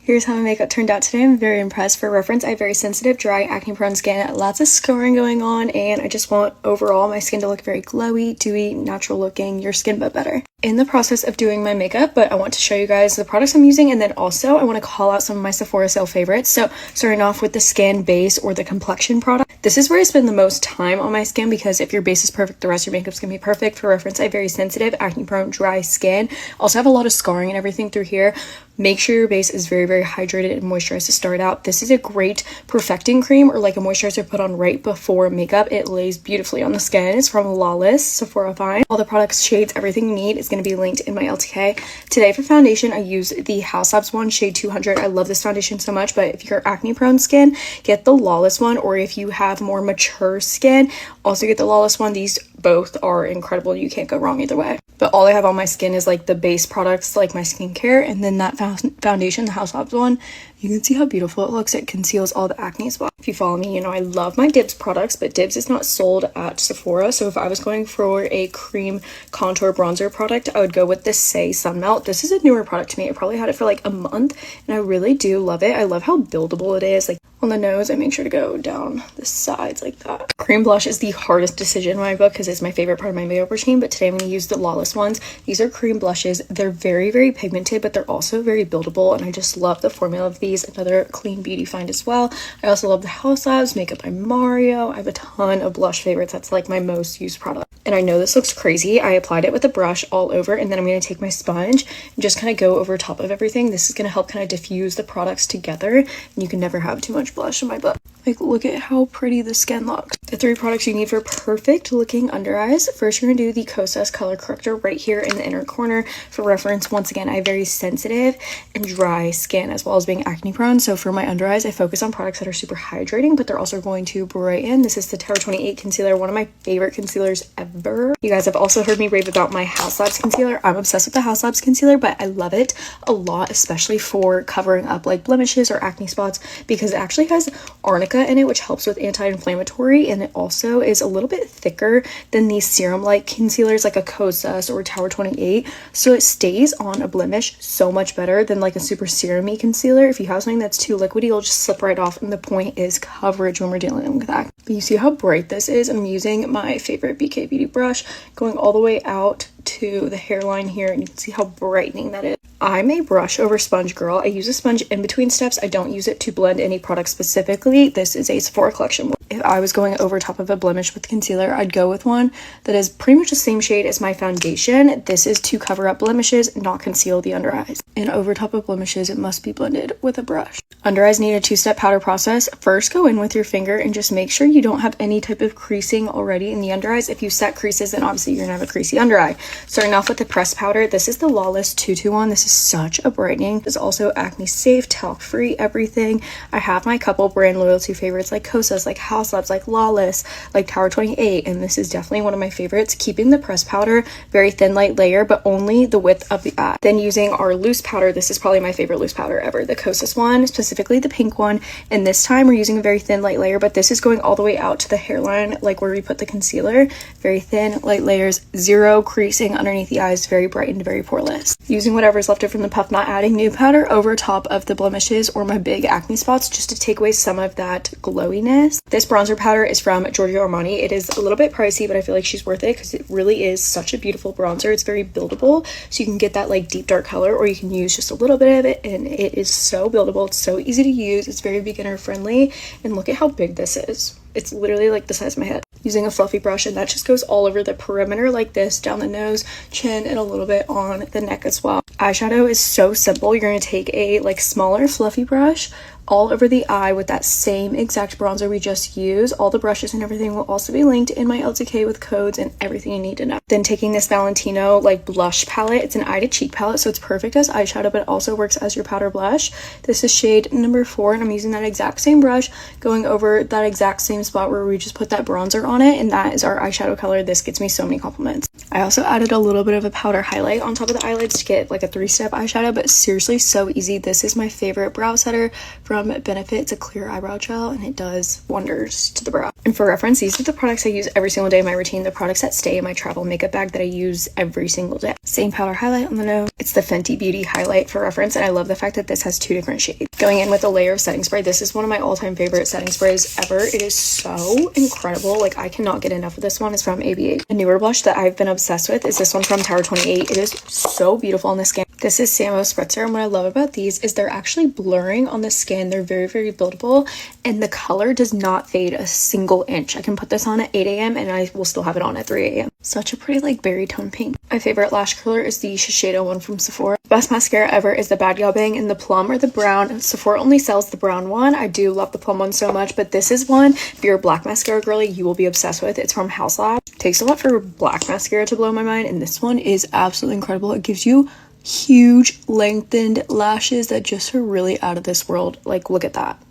Here's how my makeup turned out today. I'm very impressed. For reference, I have very sensitive, dry, acne-prone skin, lots of scarring going on, and I just want overall my skin to look very glowy, dewy, natural looking, your skin but better. In the process of doing my makeup, but I want to show you guys the products I'm using, and then also I want to call out some of my Sephora sale favorites. So starting off with the skin base or the complexion product. This is where I spend the most time on my skin because if your base is perfect, the rest of your makeup's gonna be perfect. For reference, I have very sensitive, acne-prone, dry skin. Also have a lot of scarring and everything through here. Make sure your base is very, very hydrated and moisturized to start out. This is a great perfecting cream or like a moisturizer put on right before makeup. It lays beautifully on the skin. It's from Lawless, Sephora Fine. All the products, shades, everything you need is going to be linked in my LTK. Today for foundation, I use the House Labs one, shade 200. I love this foundation so much, but if you're acne prone skin, get the Lawless one, or if you have more mature skin, also get the Lawless one. These both are incredible. You can't go wrong either way. But all I have on my skin is like the base products, like my skincare, and then that foundation, the House Labs one. You can see how beautiful it looks. It conceals all the acne spots. If you follow me, you know I love my Dibs products, but Dibs is not sold at Sephora. So if I was going for a cream contour bronzer product, I would go with the Say Sunmelt. This is a newer product to me. I probably had it for like a month, and I really do love it. I love how buildable it is. Like on the nose, I make sure to go down the sides like that. Cream blush is the hardest decision in my book because it's my favorite part of my makeup routine, but today I'm going to use the Lawless ones. These are cream blushes. They're very, very pigmented, but they're also very buildable, and I just love the formula of these. Another clean beauty find as well. I also love the House Labs Makeup by Mario. I have a ton of blush favorites. That's like my most used product. And I know this looks crazy. I applied it with a brush all over, and then I'm going to take my sponge and just kind of go over top of everything. This is going to help kind of diffuse the products together, and you can never have too much blush in my book. Like, look at how pretty the skin looks. The 3 products you need for perfect looking under eyes. First, you're going to do the Kosas color corrector right here in the inner corner. For reference, once again, I have very sensitive and dry skin as well as being acne prone. So for my under eyes, I focus on products that are super hydrating, but they're also going to brighten. This is the Tower 28 concealer, one of my favorite concealers ever. You guys have also heard me rave about my House Labs concealer. I'm obsessed with the House Labs concealer, but I love it a lot, especially for covering up like blemishes or acne spots, because it actually has arnica in it, which helps with anti-inflammatory, and it also is a little bit thicker than these serum like concealers like a Kosas or Tower 28, so it stays on a blemish so much better than like a super serum-y concealer. If you have something that's too liquidy, it'll just slip right off, and the point is coverage when we're dealing with that. But you see how bright this is. I'm using my favorite BK Beauty brush going all the way out to the hairline here, and you can see how brightening that is. I'm a brush over sponge girl. I use a sponge in between steps. I don't use it to blend any product specifically. This is a Sephora collection. If I was going over top of a blemish with concealer, I'd go with one that is pretty much the same shade as my foundation. This is to cover up blemishes, not conceal the under eyes. And over top of blemishes, it must be blended with a brush. Under eyes need a 2-step powder process. First, go in with your finger and just make sure you don't have any type of creasing already in the under eyes. If you set creases, then obviously you're gonna have a creasy under eye. Starting off with the pressed powder, this is the Lawless 221. This is such a brightening. It's also acne safe, talc free, everything. I have my couple brand loyalty favorites like Kosas, like House Labs, like Lawless, like Tower 28, and this is definitely one of my favorites. Keeping the pressed powder very thin, light layer, but only the width of the eye. Then using our loose powder, this is probably my favorite loose powder ever, the Kosas one, specifically the pink one, and this time we're using a very thin, light layer, but this is going all the way out to the hairline, like where we put the concealer. Very thin, light layers, zero creasing underneath the eyes, very brightened, very poreless. Using whatever's left from the puff, not adding nude powder over top of the blemishes or my big acne spots, just to take away some of that glowiness. This bronzer powder is from Giorgio Armani. It is a little bit pricey, but I feel like she's worth it because it really is such a beautiful bronzer. It's very buildable, so you can get that like deep dark color, or you can use just a little bit of it, and it is so buildable. It's so easy to use. It's very beginner friendly, and look at how big this is. It's literally like the size of my head. Using a fluffy brush, and that just goes all over the perimeter like this, down the nose, chin, and a little bit on the neck as well. Eyeshadow is so simple. You're going to take a like smaller fluffy brush all over the eye with that same exact bronzer we just used. All the brushes and everything will also be linked in my LTK with codes and everything you need to know. Then taking this Valentino like blush palette, it's an eye to cheek palette, so it's perfect as eyeshadow, but it also works as your powder blush. This is shade number 4, and I'm using that exact same brush going over that exact same spot where we just put that bronzer on it, and that is our eyeshadow color. This gets me so many compliments. I also added a little bit of a powder highlight on top of the eyelids to get like a 3-step eyeshadow, but seriously so easy. This is my favorite brow setter from from Benefit. It's a clear eyebrow gel and it does wonders to the brow. And for reference, these are the products I use every single day in my routine, the products that stay in my travel makeup bag that I use every single day. Same powder highlight on the nose. It's the Fenty Beauty highlight for reference, and I love the fact that this has 2 different shades. Going in with a layer of setting spray. This is one of my all-time favorite setting sprays ever. It is so incredible. Like, I cannot get enough of this one. It's from ABH. A newer blush that I've been obsessed with is this one from Tower 28. It is so beautiful on the skin. This is Samo Spritzer, and what I love about these is they're actually blurring on the skin. They're very, very buildable, and the color does not fade a single inch. I can put this on at 8 a.m. and I will still have it on at 3 a.m. Such a pretty, like, berry tone pink. My favorite lash curler is the Shiseido one from Sephora. Best mascara ever is the Bad Gal Bang in the plum or the brown. Sephora only sells the brown one. I do love the plum one so much, but this is one, if you're a black mascara girly, you will be obsessed with. It's from House Lab. Takes a lot for black mascara to blow my mind, and this one is absolutely incredible. It gives you huge lengthened lashes that just are really out of this world. Like, look at that.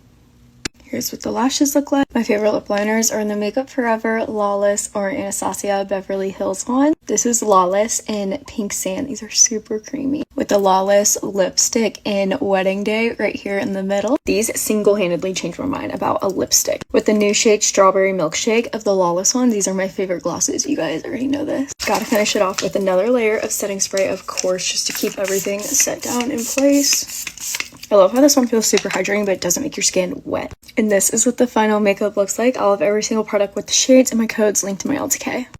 Here's what the lashes look like. My favorite lip liners are in the Makeup Forever Lawless or Anastasia Beverly Hills one. This is Lawless in Pink Sand. These are super creamy. With the Lawless lipstick in Wedding Day right here in the middle. These single-handedly changed my mind about a lipstick. With the new shade Strawberry Milkshake of the Lawless one. These are my favorite glosses. You guys already know this. Gotta finish it off with another layer of setting spray, of course, just to keep everything set down in place. I love how this one feels super hydrating, but it doesn't make your skin wet. And this is what the final makeup looks like. I'll have every single product with the shades and my codes linked to my LTK.